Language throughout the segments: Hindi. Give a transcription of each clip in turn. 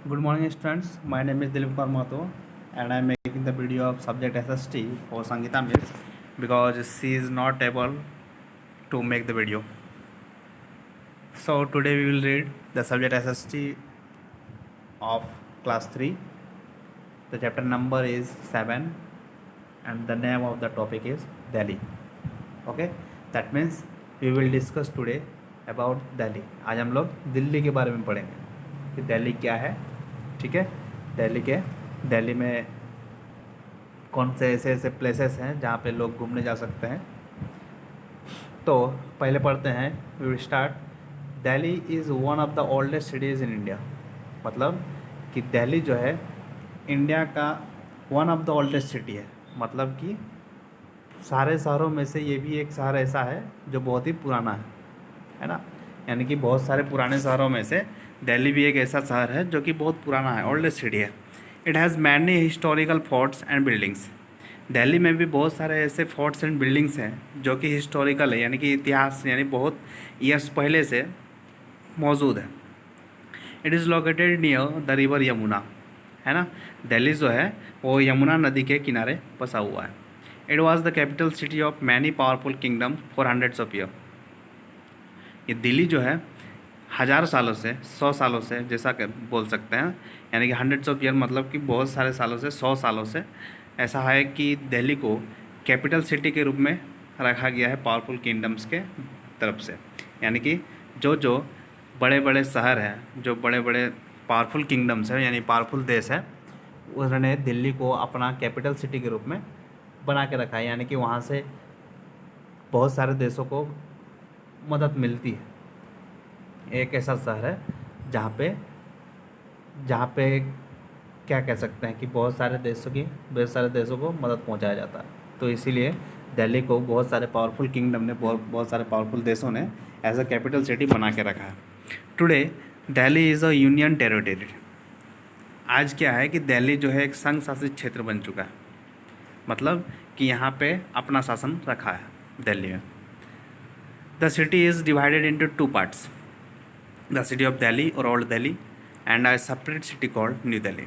Good morning, students. My name is Dilip Kumar Mato, and I am making the video of subject SST for Sangeeta Miss because she is not able to make the video. So today we will read the subject SST of class 3. The chapter number is 7, and the name of the topic is Delhi. Okay, that means we will discuss today about Delhi. आज हम लोग दिल्ली के बारे में पढ़ेंगे कि दिल्ली क्या है. ठीक है, दिल्ली में कौन से ऐसे ऐसे प्लेसेस हैं जहाँ पे लोग घूमने जा सकते हैं. तो पहले पढ़ते हैं. We will start. Delhi is one of the oldest cities in India. मतलब कि दिल्ली जो है इंडिया का one of the oldest city है. मतलब कि सारे शहरों में से ये भी एक शहर ऐसा है जो बहुत ही पुराना है ना. यानी कि बहुत सारे पुराने शहरों में से दिल्ली भी एक ऐसा शहर है जो कि बहुत पुराना है, ओल्डेस्ट सिटी है. It has many historical forts and buildings. Delhi में भी बहुत सारे ऐसे फोर्ट्स एंड बिल्डिंग्स हैं जो कि हिस्टोरिकल है, यानी कि इतिहास यानी बहुत ईयर्स पहले से मौजूद है. It is located near the river Yamuna, है ना. दिल्ली जो है वो यमुना नदी के किनारे बसा हुआ है. It was the capital city of many powerful kingdom for hundreds of year. ये दिल्ली जो है 1000 सालों से 100 सालों से जैसा बोल सकते हैं, यानी कि हंड्रेड्स ऑफ ईयर मतलब कि बहुत सारे सालों से 100 सालों से ऐसा है कि दिल्ली को कैपिटल सिटी के रूप में रखा गया है पावरफुल किंगडम्स के तरफ से. यानी कि जो जो बड़े बड़े शहर हैं, जो बड़े बड़े पावरफुल किंगडम्स हैं यानी पावरफुल देश है, उन्होंने दिल्ली को अपना कैपिटल सिटी के रूप में बना के रखा है. यानी कि वहाँ से बहुत सारे देशों को मदद मिलती है. एक ऐसा शहर है जहाँ पे क्या कह सकते हैं कि बहुत सारे देशों को मदद पहुंचाया जाता है. तो इसीलिए दिल्ली को बहुत सारे पावरफुल किंगडम ने बहुत सारे पावरफुल देशों ने एज अ कैपिटल सिटी बना के रखा है. Today Delhi is a union territory. आज क्या है कि दिल्ली जो है एक संघ शासित क्षेत्र बन चुका है. मतलब कि यहाँ पे अपना शासन रखा है दिल्ली में. The city is divided into 2 parts, the city of Delhi और Old Delhi and a separate city called New Delhi.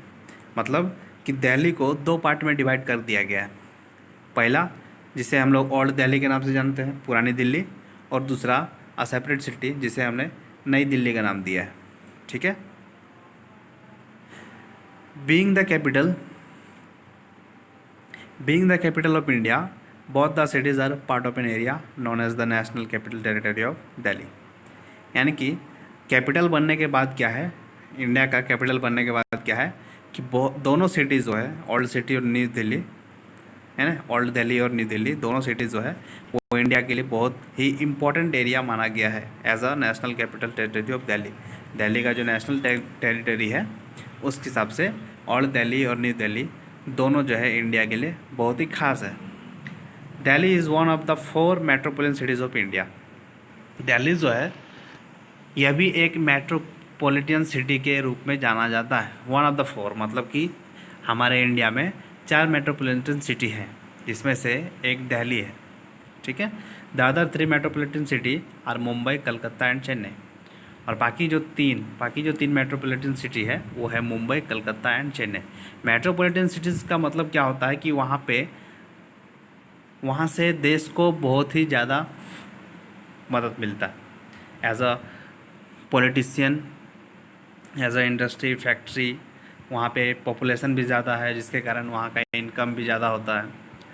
मतलब कि दिल्ली को 2 पार्ट में डिवाइड कर दिया गया है. पहला जिसे हम लोग ओल्ड दिल्ली के नाम से जानते हैं, पुरानी दिल्ली, और दूसरा अ सेपरेट सिटी जिसे हमने नई दिल्ली का नाम दिया है. ठीक है. Being the capital of India, both the cities are part of an area known as the national capital territory of Delhi. यानी कि कैपिटल बनने के बाद क्या है, इंडिया का कैपिटल बनने के बाद क्या है कि दोनों सिटीज़ जो है ओल्ड सिटी और न्यू दिल्ली, है ना, ओल्ड दिल्ली और न्यू दिल्ली दोनों सिटीज़ जो है वो इंडिया के लिए बहुत ही इम्पोर्टेंट एरिया माना गया है as a national capital territory of Delhi. Delhi का जो नेशनल टेरिटरी है उस हिसाब से ओल्ड दिल्ली और न्यू दिल्ली दोनों जो है इंडिया के लिए बहुत ही खास है. Delhi is one of the 4 metropolitan cities of India. Delhi जो है यह भी एक मेट्रोपॉलिटन सिटी के रूप में जाना जाता है. वन ऑफ द 4 मतलब कि हमारे इंडिया में 4 मेट्रोपॉलिटन सिटी हैं जिसमें से एक दिल्ली है. ठीक है. The other 3 metropolitan city are Mumbai, Calcutta and Chennai. और बाकी जो तीन मेट्रोपॉलिटन सिटी है वो है Mumbai, Calcutta and Chennai. Metropolitan cities का मतलब क्या होता है कि वहाँ से देश को बहुत ही ज़्यादा मदद मिलता है as a politician, as a industry, factory. वहाँ पे पॉपुलेशन भी ज़्यादा है जिसके कारण वहाँ का इनकम भी ज़्यादा होता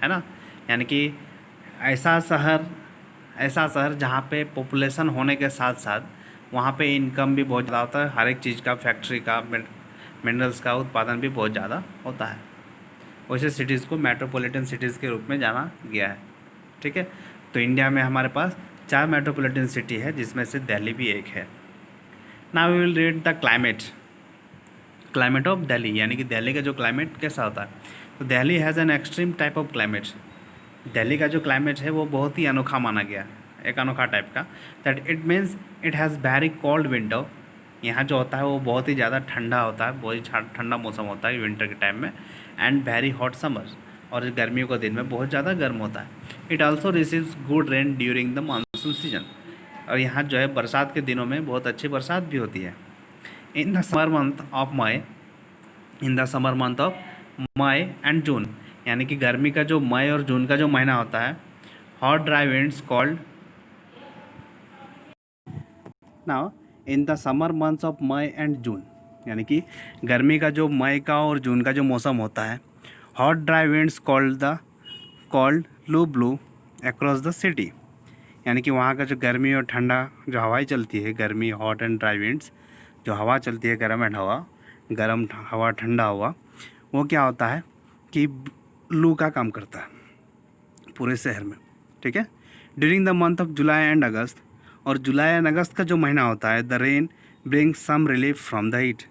है ना. यानी कि ऐसा शहर जहाँ पे पॉपुलेशन होने के साथ साथ वहाँ पे इनकम भी बहुत ज़्यादा होता है. हर एक चीज़ का, फैक्ट्री का, मिनरल्स का उत्पादन भी बहुत ज़्यादा होता है. वैसे सिटीज़ को मेट्रोपॉलिटन सिटीज़ के रूप में जाना गया है. ठीक है. तो इंडिया में हमारे पास 4 मेट्रोपॉलिटन सिटी है जिसमें से दिल्ली भी एक है. Now we will read the climate of Delhi. यानी कि दिल्ली का जो क्लाइमेट कैसा होता है. तो Delhi has an extreme type of climate. Delhi का जो क्लाइमेट है वो बहुत ही अनोखा माना गया है, एक अनोखा टाइप का. That it means it has very cold winter. यहाँ जो होता है वो बहुत ही ज़्यादा ठंडा होता है, बहुत ही ठंडा मौसम होता है विंटर के टाइम में. एंड वेरी हॉट समर्स, और गर्मियों के दिन में बहुत ज़्यादा गर्म होता है. It also receives good rain during the monsoon season. और यहाँ जो है बरसात के दिनों में बहुत अच्छी बरसात भी होती है. In the summer month of May, in the summer month of May and June, यानी कि गर्मी का जो मई और जून का जो महीना होता है, hot dry winds called now in the summer months of May and June, यानी कि गर्मी का जो मई का और जून का जो मौसम होता है, हॉट ड्राई विंड्स कॉल्ड लू ब्लू अक्रॉस द सिटी, यानी कि वहाँ का जो गर्मी और ठंडा जो हवाएं चलती है, गर्मी हॉट एंड ड्राई विंड्स, जो हवा चलती है गर्म हवा ठंडा हवा, वो क्या होता है कि लू का काम करता है पूरे शहर में। ठीक है, during the month of July and August, और जुलाई एंड अगस्त का जो महीना होता है, the rain brings some relief from the heat.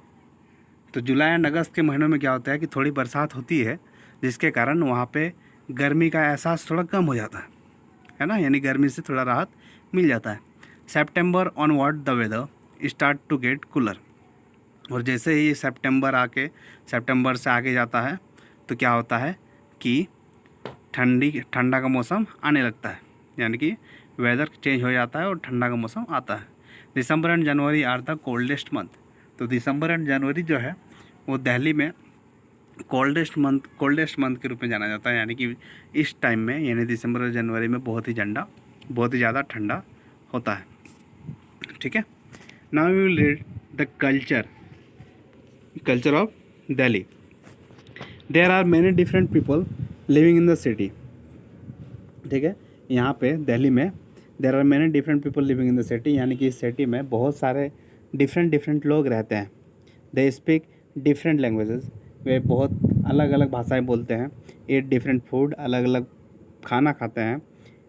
तो जुलाई एंड अगस्त के महीनों में क्या होता है कि थोड़ी बरसात होती है, जिसके कारण वहाँ पे गर्मी का एहसास थोड़ा कम हो जाता है ना, यानी गर्मी से थोड़ा राहत मिल जाता है। September onward the weather start to get cooler, और जैसे ही सेप्टेम्बर से आगे जाता है तो क्या होता है कि ठंडा का मौसम आने लगता है, यानी कि वेदर चेंज हो जाता है और ठंडा का मौसम आता है। December and January are the coldest month, तो दिसंबर एंड जनवरी जो है वो दिल्ली में कोल्डेस्ट मंथ के रूप में जाना जाता है, यानी कि इस टाइम में, यानी दिसंबर और जनवरी में बहुत ही ज़्यादा ठंडा होता है। ठीक है, now we will read the culture of Delhi. There are many different people living in the city. ठीक है, यहाँ पे दिल्ली में there are many different people living in the city, यानी कि इस सिटी में बहुत सारे डिफरेंट लोग रहते हैं। दे स्पीक डिफरेंट लैंग्वेजेस, वे बहुत अलग अलग भाषाएं बोलते हैं। ईट डिफरेंट फूड, अलग अलग खाना खाते हैं।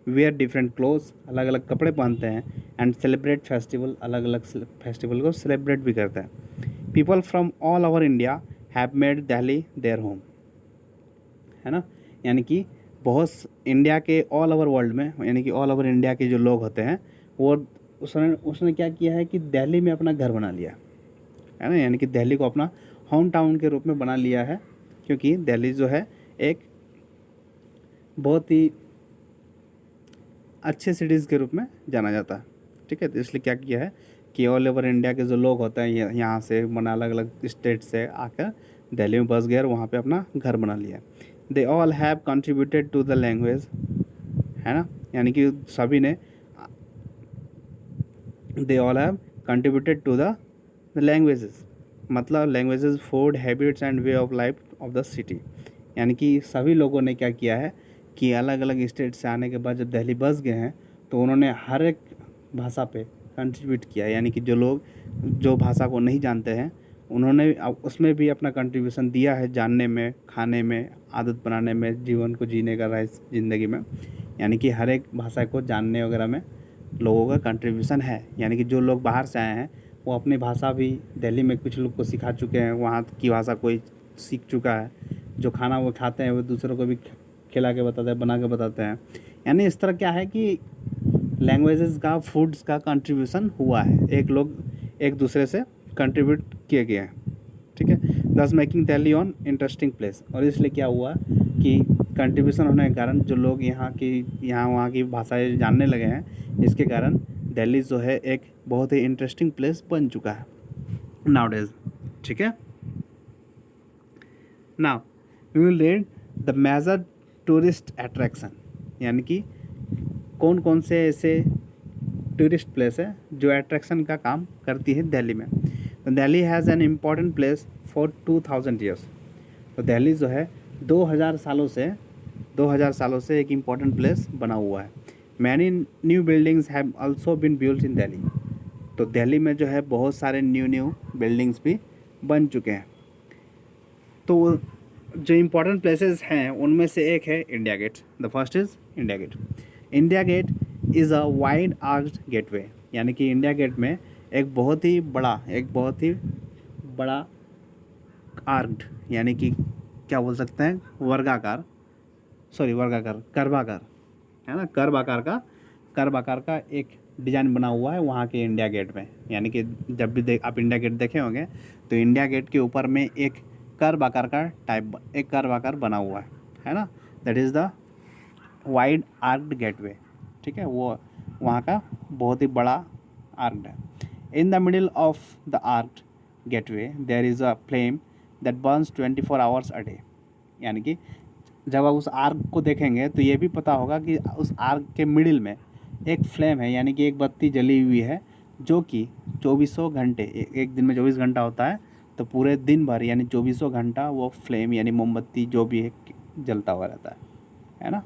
वेयर डिफरेंट क्लोथ्स, अलग अलग कपड़े पहनते हैं। एंड सेलिब्रेट फेस्टिवल, अलग अलग फेस्टिवल को सेलिब्रेट भी करते हैं। People from all over India have made Delhi their home, है ना, यानी कि बहुत इंडिया के ऑल ओवर वर्ल्ड में, यानी कि ऑल ओवर इंडिया के जो लोग होते हैं वो उसने क्या किया है कि दिल्ली में अपना घर बना लिया है ना, यानी कि दिल्ली को अपना होम टाउन के रूप में बना लिया है, क्योंकि दिल्ली जो है एक बहुत ही अच्छे सिटीज़ के रूप में जाना जाता है। ठीक है, तो इसलिए क्या किया है कि ऑल ओवर इंडिया के जो लोग होते हैं यहाँ से मना अलग अलग स्टेट से आकर दिल्ली में बस गए और वहाँ पे अपना घर बना लिया। They all have contributed to the language, है ना, यानी कि सभी ने, they all have contributed to the languages, मतलब languages, food habits and way of life of the city, यानी कि सभी लोगों ने क्या किया है कि अलग अलग स्टेट से आने के बाद जब दिल्ली बस गए हैं तो उन्होंने हर एक भाषा पे कंट्रीब्यूट किया, यानी कि जो लोग जो भाषा को नहीं जानते हैं उन्होंने उसमें भी अपना कंट्रीब्यूशन दिया है, जानने में, खाने में, आदत बनाने में, जीवन को जीने का राइस ज़िंदगी में, यानी कि हर एक भाषा को जानने वगैरह में लोगों का कंट्रीब्यूशन है। यानी कि जो लोग बाहर से आए हैं वो अपनी भाषा भी दिल्ली में कुछ लोग को सिखा चुके हैं, वहाँ की भाषा कोई सीख चुका है, जो खाना वो खाते हैं वो दूसरों को भी खिला के बताते हैं, बना के बताते हैं। यानी इस तरह क्या है कि लैंग्वेजेस का, फूड्स का कंट्रीब्यूशन हुआ है, एक लोग एक दूसरे से कंट्रीब्यूट किए गए हैं। ठीक है, दस making Delhi on interesting place, और इसलिए क्या हुआ कि कंट्रीब्यूशन होने के कारण जो लोग यहाँ वहाँ की भाषाएं जानने लगे हैं, इसके कारण दिल्ली जो है एक बहुत ही इंटरेस्टिंग प्लेस बन चुका है नाउडेज। ठीक है, now we will read the major tourist attraction, यानी कि कौन कौन से ऐसे टूरिस्ट प्लेस है जो अट्रैक्शन का काम करती है दिल्ली में। तो Delhi has an important place for 2000 years, तो दिल्ली जो है 2000 सालों से एक इम्पॉर्टेंट प्लेस बना हुआ है। Many new buildings have also been built in Delhi, तो दिल्ली में जो है बहुत सारे न्यू बिल्डिंग्स भी बन चुके हैं। तो जो इम्पोर्टेंट प्लेसेस हैं उनमें से एक है India Gate. The first is India Gate. India Gate is a wide arched gateway, यानी कि इंडिया गेट में एक बहुत ही बड़ा आर्क्ड, यानी कि क्या बोल सकते हैं, कर्वाकार, है ना, कर्व आकार का एक डिज़ाइन बना हुआ है वहाँ के इंडिया गेट में। यानी कि जब भी आप इंडिया गेट देखे होंगे तो इंडिया गेट के ऊपर में एक कर्व आकार बना हुआ है ना, that is the wide arched gateway. ठीक है, वो वहाँ का बहुत ही बड़ा आर्क्ड है। In the middle of the arched gateway there is a flame that burns 24 hours a day. यानी कि जब आप उस आर्क को देखेंगे तो ये भी पता होगा कि उस आर्क के मिडिल में एक फ्लेम है, यानी कि एक बत्ती जली हुई है, जो कि चौबीसों घंटे, एक दिन में 24 घंटा होता है, तो पूरे दिन भर यानी चौबीसों घंटा वो फ्लेम यानी मोमबत्ती जो भी है जलता हुआ रहता है ना।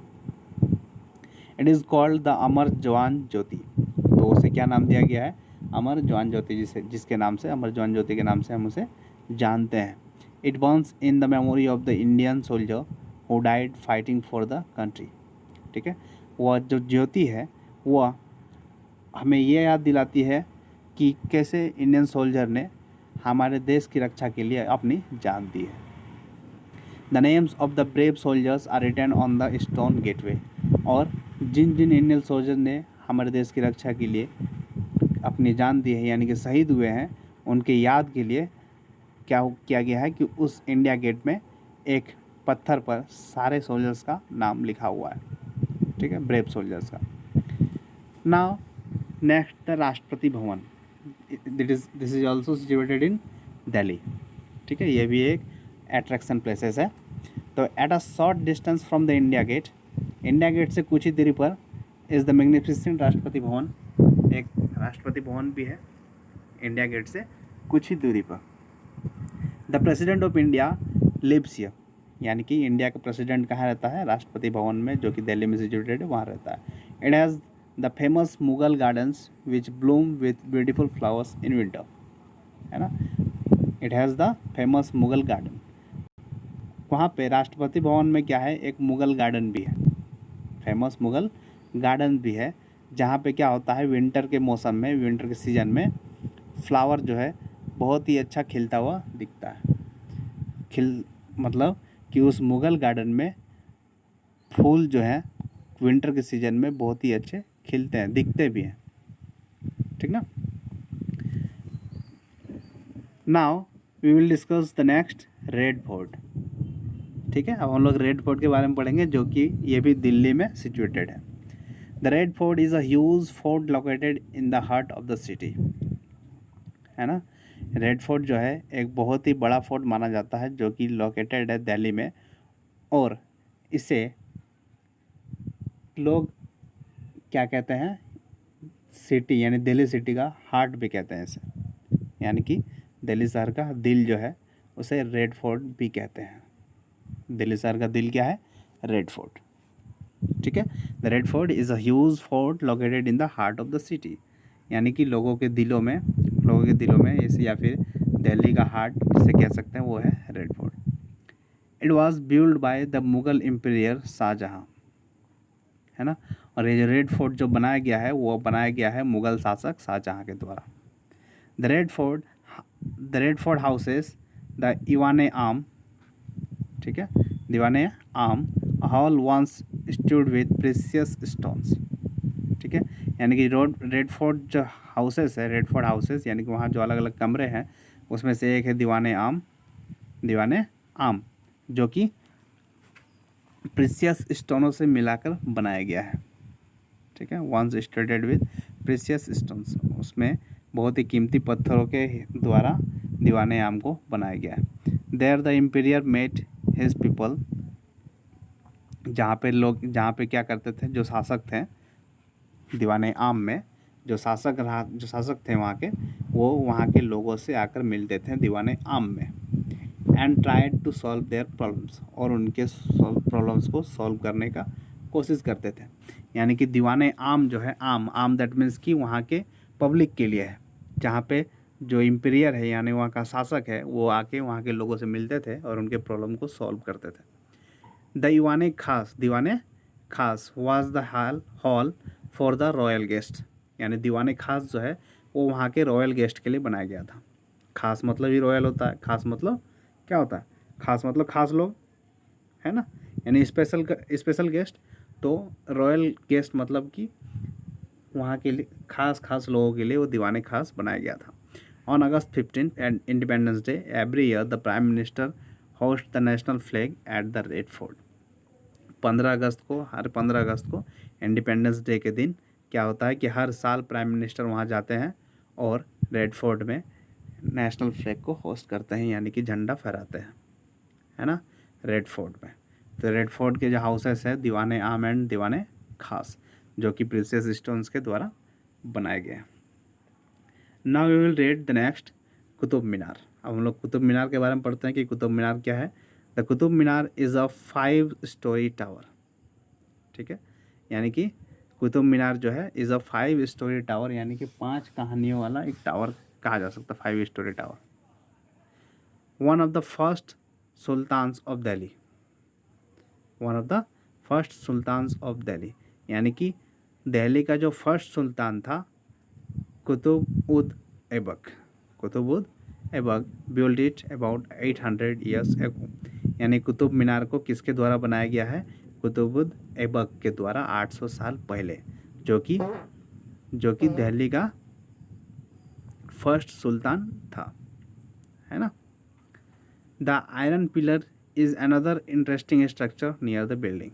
इट इज़ कॉल्ड द अमर जवान ज्योति। तो उसे क्या नाम दिया गया है? अमर जवान ज्योति, जिसके नाम से, अमर जवान ज्योति के नाम से हम उसे जानते हैं। It Burns in the memory of the Indian soldier who died fighting for the country. ठीक है, वह जो ज्योति है वह हमें ये याद दिलाती है कि कैसे इंडियन सोल्जर ने हमारे देश की रक्षा के लिए अपनी जान दी है। The names of the brave soldiers are written on the stone gateway. और जिन जिन इंडियन सोल्जर ने हमारे देश की रक्षा के लिए अपनी जान दी है, यानी कि शहीद हुए हैं, उनके याद के लिए क्या किया गया है कि उस इंडिया गेट में एक पत्थर पर सारे सोल्जर्स का नाम लिखा हुआ है। ठीक है, ब्रेव सोल्जर्स का। Now next the Rashtrapati Bhavan. This is also situated in Delhi. ठीक है, ये भी एक अट्रैक्शन प्लेसेस है। तो at a short distance from the India gate से कुछ ही दूरी पर is the magnificent Rashtrapati Bhavan. एक राष्ट्रपति भवन भी है इंडिया गेट से कुछ ही दूरी पर। The president of India lives here. यानी कि इंडिया का प्रेसिडेंट कहाँ रहता है? राष्ट्रपति भवन में, जो कि दिल्ली में सिचुएटेड है, वहाँ रहता है। It has the famous Mughal gardens which Bloom with beautiful flowers in winter, है ना। It has the famous Mughal garden. वहाँ पे राष्ट्रपति भवन में क्या है? एक मुगल गार्डन भी है, फेमस मुगल गार्डन भी है, जहाँ पे क्या होता है, विंटर के मौसम में, विंटर के सीज़न में फ्लावर जो है बहुत ही अच्छा खिलता हुआ दिखता है। मतलब कि उस मुगल गार्डन में फूल जो है विंटर के सीज़न में बहुत ही अच्छे खिलते हैं, दिखते भी हैं। ठीक ना। Now we will discuss the next red fort. ठीक है, अब हम लोग रेड फोर्ट के बारे में पढ़ेंगे, जो कि ये भी दिल्ली में सिचुएटेड है। The red fort is a huge fort located in the heart of the city, है ना। रेड फोर्ट जो है एक बहुत ही बड़ा फोर्ट माना जाता है, जो कि लोकेटेड है दिल्ली में, और इसे लोग क्या कहते हैं? सिटी यानी दिल्ली सिटी का हार्ट भी कहते हैं इसे, यानी कि दिल्ली शहर का दिल जो है उसे रेड फोर्ट भी कहते हैं। दिल्ली शहर का दिल क्या है? Red fort. ठीक है, the red fort is a huge fort located in the heart of the city. यानी कि लोगों के दिलों में इसे, या फिर दिल्ली का हार्ट जिसे कह सकते हैं, वो है red fort. It was build by the Mughal emperor Shahjahan, है ना। और ये जो रेड फोर्ट जो बनाया गया है, वो बनाया गया है मुगल शासक शाहजहाँ के द्वारा। The red fort houses the ईवान आम। ठीक है, Diwane Aam hall once stood with precious stones. ठीक है, यानी कि रेड फोर्ट जो हाउसेस है, रेड फोर्ट हाउसेस, यानी कि वहाँ जो अलग अलग कमरे हैं, उसमें से एक है दीवाने आम, जो कि प्रेशियस स्टोनों से मिलाकर बनाया गया है। ठीक है, वंस स्टूडेड विथ प्रेशियस स्टोन्स, उसमें बहुत ही कीमती पत्थरों के द्वारा दीवाने आम को बनाया गया है। There the emperor met his people. जहाँ पे क्या करते थे, जो शासक थे दीवाने आम में, जो शासक थे वहाँ के, वो वहाँ के लोगों से आकर मिलते थे दीवाने आम में। And tried to solve their problems, और उनके प्रॉब्लम्स को सॉल्व करने का कोशिश करते थे। यानी कि दीवाने आम जो है, आम दैट मीन्स कि वहाँ के पब्लिक के लिए है, जहाँ पे जो इम्पीरियर है यानी वहाँ का शासक है, वो आके वहाँ के लोगों से मिलते थे और उनके प्रॉब्लम को सॉल्व करते थे। द दीवाने खास was the hall for the royal guest. यानी दीवाने खास जो है वो वहाँ के रॉयल गेस्ट के लिए बनाया गया था। खास मतलब ही रॉयल होता है, खास मतलब क्या होता है? खास मतलब खास लोग, है ना, यानी स्पेशल गेस्ट। तो रॉयल गेस्ट मतलब कि वहाँ के लिए खास लोगों के लिए वो दीवाने खास बनाया गया था। On August 15 and independence day every year the prime minister host the national flag at the red fort. 15 अगस्त को इंडिपेंडेंस डे के दिन क्या होता है कि हर साल प्राइम मिनिस्टर वहाँ जाते हैं और रेड फोर्ट में नेशनल फ्लैग को होस्ट करते हैं, यानी कि झंडा फहराते हैं, है ना, रेड फोर्ट में। तो रेड फोर्ट के जो हाउसेस है दीवाने आम एंड दीवाने खास, जो कि प्रीसियस स्टोन्स के द्वारा बनाए गए हैं। Now we will read the next Qutub Minar. अब हम लोग कुतुब मीनार के बारे में पढ़ते हैं कि कुतुब मीनार क्या है। The Qutub Minar is a 5 storey tower, ठीक है, यानी कि कुतुब मीनार जो है इज़ अ 5 स्टोरी टावर, यानी कि 5 कहानियों वाला एक टावर कहा जा सकता है, 5 storey tower. One of the first sultans of Delhi, one of the first sultans of Delhi, यानी कि दिल्ली का जो फर्स्ट सुल्तान था कुतुब उद ऐबक, कुतुब उद Aibak build it about 800 years ago, यानी कुतुब मीनार को किसके द्वारा बनाया गया है, कुतुब उद ऐबक के द्वारा 800 साल पहले, जो कि दिल्ली का फर्स्ट सुल्तान था, है ना। The iron pillar is another interesting structure near the building,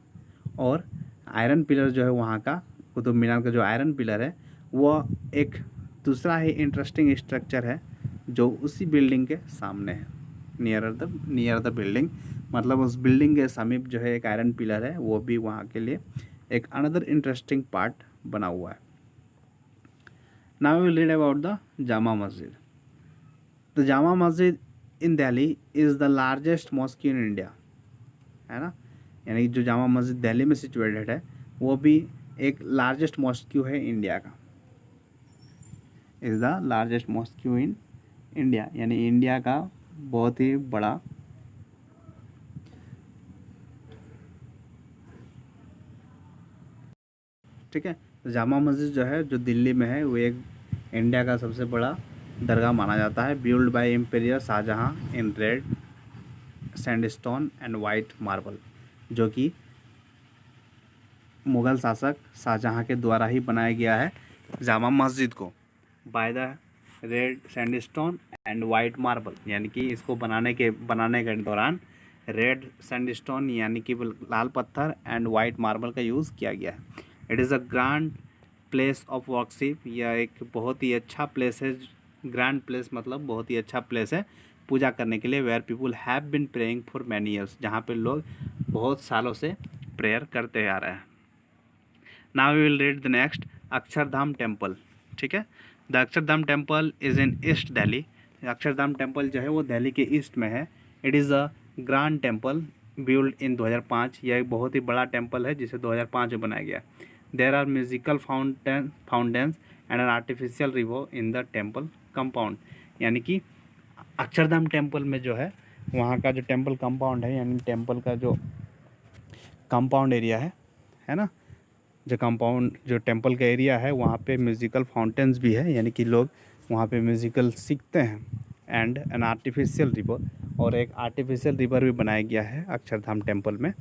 और आयरन पिलर जो है वहाँ का, कुतुब मीनार का जो आयरन पिलर है वो एक दूसरा ही इंटरेस्टिंग स्ट्रक्चर है जो उसी बिल्डिंग के सामने है, नियर द बिल्डिंग, मतलब उस बिल्डिंग के समीप जो है एक आयरन पिलर है, वो भी वहाँ के लिए एक अनदर इंटरेस्टिंग पार्ट बना हुआ है। Now we will read about the Jama Masjid. The Jama Masjid in Delhi is the largest mosque in India, है ना, यानी जो जामा मस्जिद दिल्ली में सिचुएटेड है वो भी एक लार्जेस्ट मॉस्क्यू है इंडिया का, is the largest mosque in India, यानी इंडिया का बहुत ही बड़ा ठीक है। तो जामा मस्जिद जो है जो दिल्ली में है वो एक इंडिया का सबसे बड़ा दरगाह माना जाता है, build by emperor Shahjahan in red sandstone and white marble, जो कि मुग़ल शासक शाहजहां के द्वारा ही बनाया गया है जामा मस्जिद को, by the red sandstone and white marble, यानी कि इसको बनाने के दौरान रेड सैंडस्टोन यानी कि लाल पत्थर एंड वाइट मार्बल का यूज़ किया गया है। It is a grand place of worship, यह एक बहुत ही अच्छा प्लेस है, ग्रैंड प्लेस मतलब बहुत ही अच्छा प्लेस है पूजा करने के लिए, where people have been praying for many years, जहाँ पे लोग बहुत सालों से प्रेयर करते आ रहे हैं। Now we will read the next Akshardham temple, ठीक है। The Akshardham temple is in east Delhi, Akshardham temple जो है वो दिल्ली के ईस्ट में है। It is a grand temple build in 2005, यह एक बहुत ही बड़ा टेम्पल है जिसे 2005 में बनाया गया। There are musical fountains and an artificial river in the temple compound, यानी कि अक्षरधाम टेम्पल में जो है वहाँ का जो टेम्पल कंपाउंड है, यानी टेम्पल का जो कंपाउंड एरिया है ना, जो टेम्पल का एरिया है वहाँ पे म्यूज़िकल फाउंटेन्स भी है, यानी कि लोग वहाँ पे म्यूज़िकल सीखते हैं, एंड एन आर्टिफिशियल रिवर, और एक आर्टिफिशियल रिवर भी बनाया गया है अक्षरधाम टेम्पल में,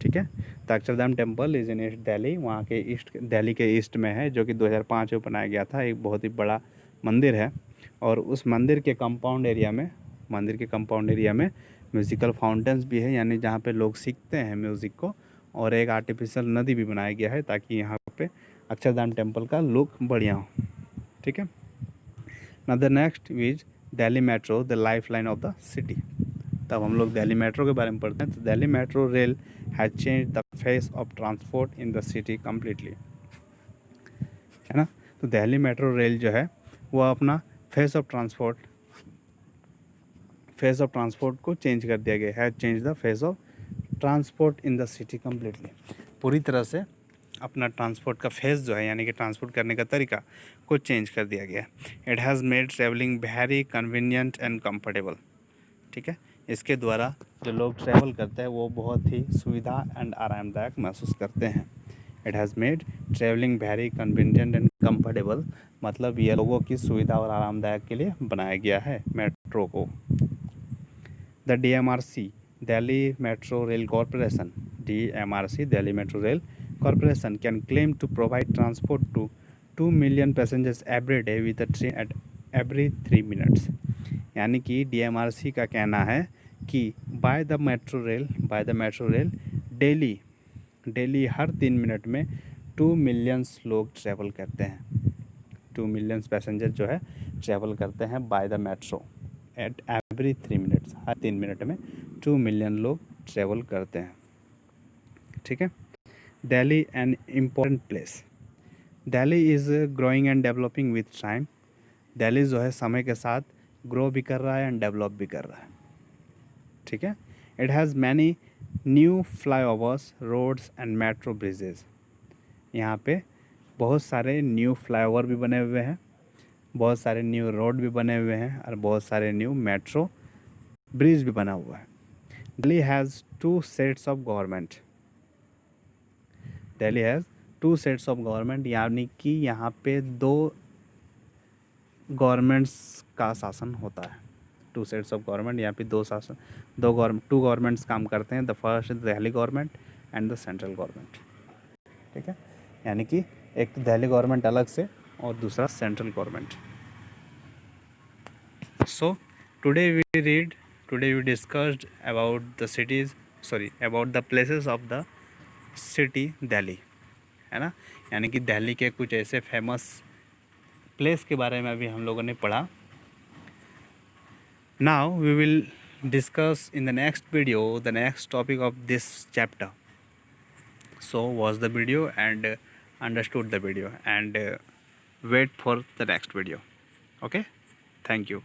ठीक है। तो Akshardham temple is in east Delhi, वहाँ के दिल्ली के ईस्ट में है, जो कि 2005 में बनाया गया था, एक बहुत ही बड़ा मंदिर है, और उस मंदिर के कंपाउंड एरिया में म्यूज़िकल फाउंटेन्स भी है, यानी जहाँ पे लोग सीखते हैं म्यूज़िक को, और एक आर्टिफिशियल नदी भी बनाया गया है ताकि यहाँ पे अक्षरधाम टेम्पल का लुक बढ़िया हो, ठीक है। Now the next is Delhi metro the life line of the city. तब हम लोग दिल्ली मेट्रो के बारे में पढ़ते हैं। तो Delhi metro rail has change the face of transport in the city completely, है ना। तो दिल्ली मेट्रो रेल जो है वो अपना फेस ऑफ ट्रांसपोर्ट को चेंज कर दिया गया है, change the face of transport in the city completely, पूरी तरह से अपना ट्रांसपोर्ट का फेस जो है यानी कि ट्रांसपोर्ट करने का तरीका को चेंज कर दिया गया है। It has made travelling very convenient and comfortable, ठीक है। इसके द्वारा जो लोग ट्रैवल करते हैं वो बहुत ही सुविधा एंड आरामदायक महसूस करते हैं। It has made travelling very convenient and comfortable, मतलब ये लोगों की सुविधा और आरामदायक के लिए बनाया गया है मेट्रो को। The DMRC Delhi Metro Rail Corporation, DMRC Delhi Metro Rail Corporation can claim to provide transport to 2 million passengers every day with a train at every 3 minutes, यानी कि DMRC का कहना है कि by the metro rail daily her 3 minute में 2 मिलियंस लोग ट्रैवल करते हैं, 2 मिलियन पैसेंजर जो है ट्रैवल करते हैं by the metro at every 3 minutes, her 3 minute में 2 मिलियन लोग ट्रैवल करते हैं। ठीक है। Delhi an important place. Delhi is growing and developing with time. Delhi जो है समय के साथ ग्रो भी कर रहा है एंड डेवलप भी कर रहा है। ठीक है। It has many new flyovers, roads and metro bridges. यहाँ पे बहुत सारे न्यू फ्लाईओवर भी बने हुए हैं, बहुत सारे न्यू रोड भी बने हुए हैं और बहुत सारे न्यू मेट्रो ब्रिज भी बना हुआ है। Delhi has 2 sets of government. Delhi has 2 sets of government, यानी कि यहाँ पे 2 गवर्नमेंट्स का शासन होता है। 2 सेट्स ऑफ गवर्नमेंट, यहाँ पे 2 गवर्नमेंट्स काम करते हैं। The first is Delhi government and the central government. ठीक है। यानी कि एक तो दिल्ली गवर्नमेंट अलग से और दूसरा central government. So today we discussed about the places of the city Delhi, है ना। यानी कि दिल्ली के कुछ ऐसे फेमस प्लेस के बारे में अभी हम लोगों ने पढ़ा। Now we will discuss in the next video the next topic of this chapter. So watch the video and understood the video and wait for the next video. Okay, thank you.